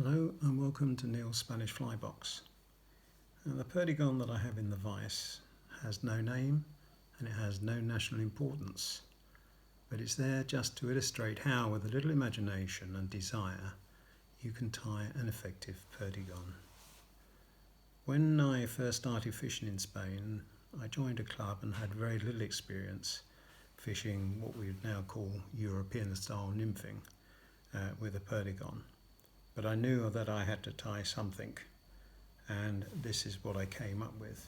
Hello and welcome to Neil's Spanish Fly Box. Now, the perdigon that I have in the vise has no name and it has no national importance, but it's there just to illustrate how, with a little imagination and desire, you can tie an effective perdigon. When I first started fishing in Spain, I joined a club and had very little experience fishing what we would now call European style nymphing with a perdigon. But I knew that I had to tie something, and this is what I came up with.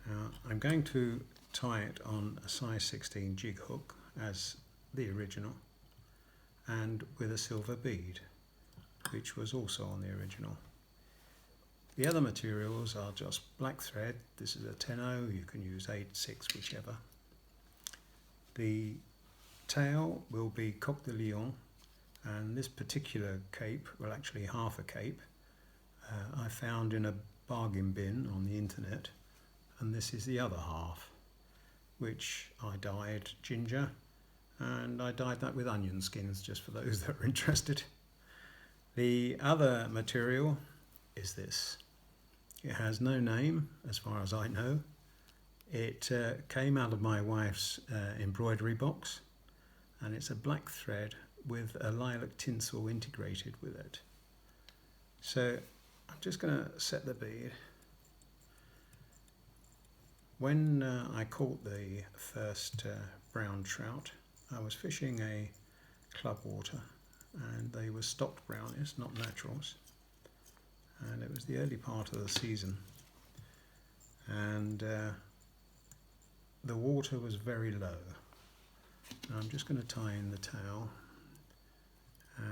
Now, I'm going to tie it on a size 16 jig hook as the original, and with a silver bead, which was also on the original. The other materials are just black thread. This is a 10-0, you can use 8-6, whichever. The tail will be coq de lion, and this particular cape, well actually half a cape, I found in a bargain bin on the internet, and this is the other half, which I dyed ginger, and I dyed that with onion skins just for those that are interested. The other material is this. It has no name as far as I know. It came out of my wife's embroidery box, and it's a black thread with a lilac tinsel integrated with it. So I'm just going to set the bead. When I caught the first brown trout, I was fishing a club water, and they were stocked brownies, not naturals, and it was the early part of the season, and the water was very low. Now I'm just going to tie in the tail. I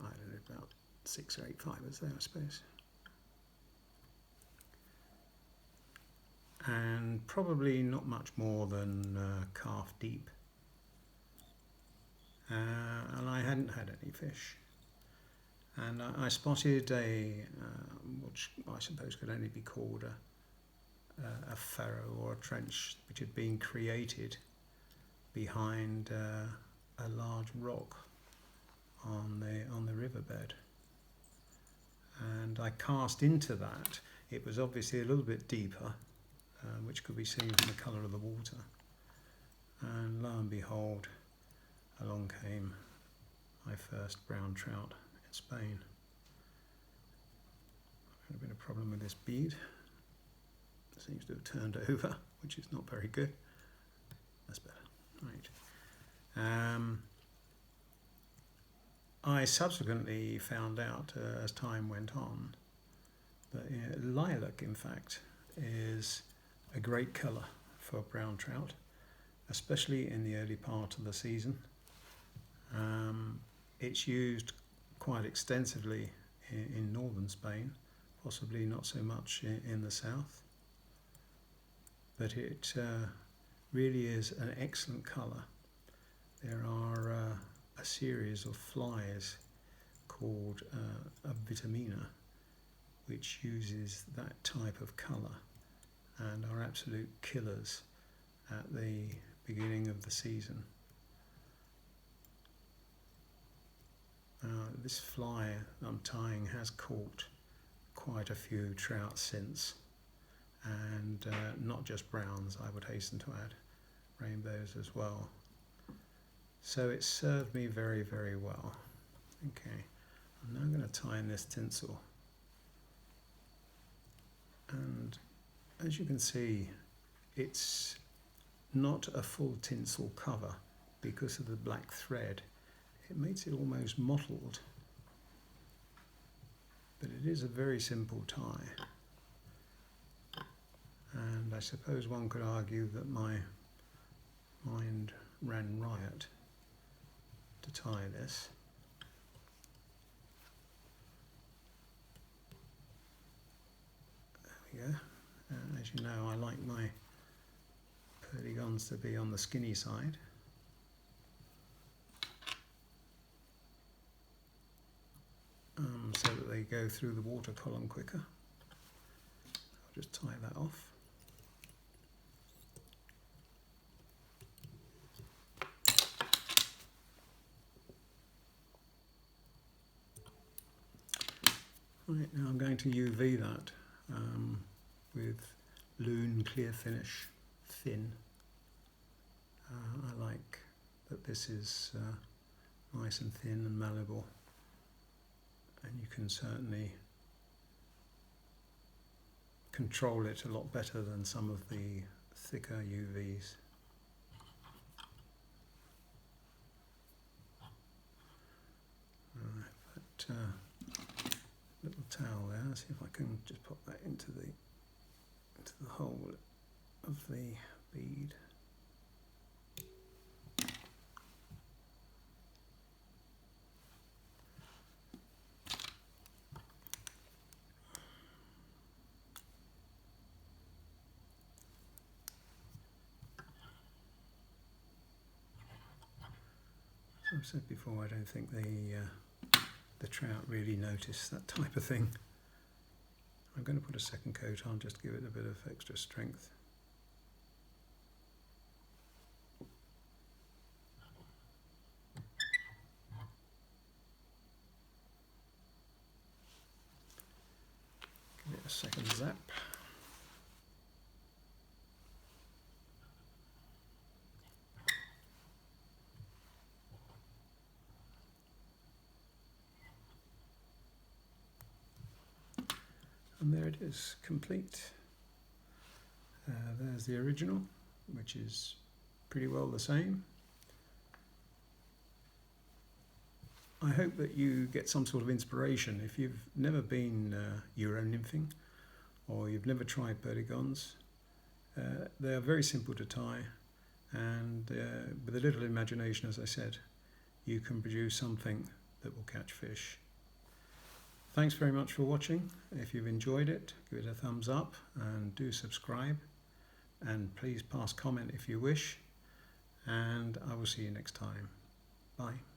don't know, about 6 or 8 fibres there, I suppose. And probably not much more than calf deep. And I hadn't had any fish. And I spotted which I suppose could only be called a furrow or a trench, which had been created behind a large rock on the riverbed, and I cast into that. It was obviously a little bit deeper, which could be seen from the colour of the water, and lo and behold, along came my first brown trout in Spain. I've had a bit of a problem with this bead. It seems to have turned over, which is not very good. That's better. Right. I subsequently found out as time went on that lilac, in fact, is a great colour for brown trout, especially in the early part of the season. It's used quite extensively in northern Spain, possibly not so much in the south, but it really is an excellent colour. There are a series of flies called a vitamina, which uses that type of colour and are absolute killers at the beginning of the season. This fly I'm tying has caught quite a few trout since, and not just browns, I would hasten to add, rainbows as well. So it served me very, very well. Okay, I'm now going to tie in this tinsel, and as you can see, it's not a full tinsel cover because of the black thread. It makes it almost mottled, but it is a very simple tie. And I suppose one could argue that my mind ran riot to tie this. There we go. As you know, I like my perdigons to be on the skinny side. So that they go through the water column quicker. I'll just tie that off. Right, now I'm going to UV that with Loon Clear Finish Thin. I like that this is nice and thin and malleable, and you can certainly control it a lot better than some of the thicker UVs. That little towel there, see if I can just pop that into the hole of the bead. As I've said before, I don't think the trout really notice that type of thing. I'm going to put a second coat on just to give it a bit of extra strength. Give it a second zap. And there it is, complete. There's the original, which is pretty well the same. I hope that you get some sort of inspiration. If you've never been Euro nymphing, or you've never tried perdigons, they are very simple to tie, and with a little imagination, as I said, you can produce something that will catch fish. Thanks very much for watching. If you've enjoyed it, give it a thumbs up and do subscribe, and please pass comment if you wish, and I will see you next time. Bye.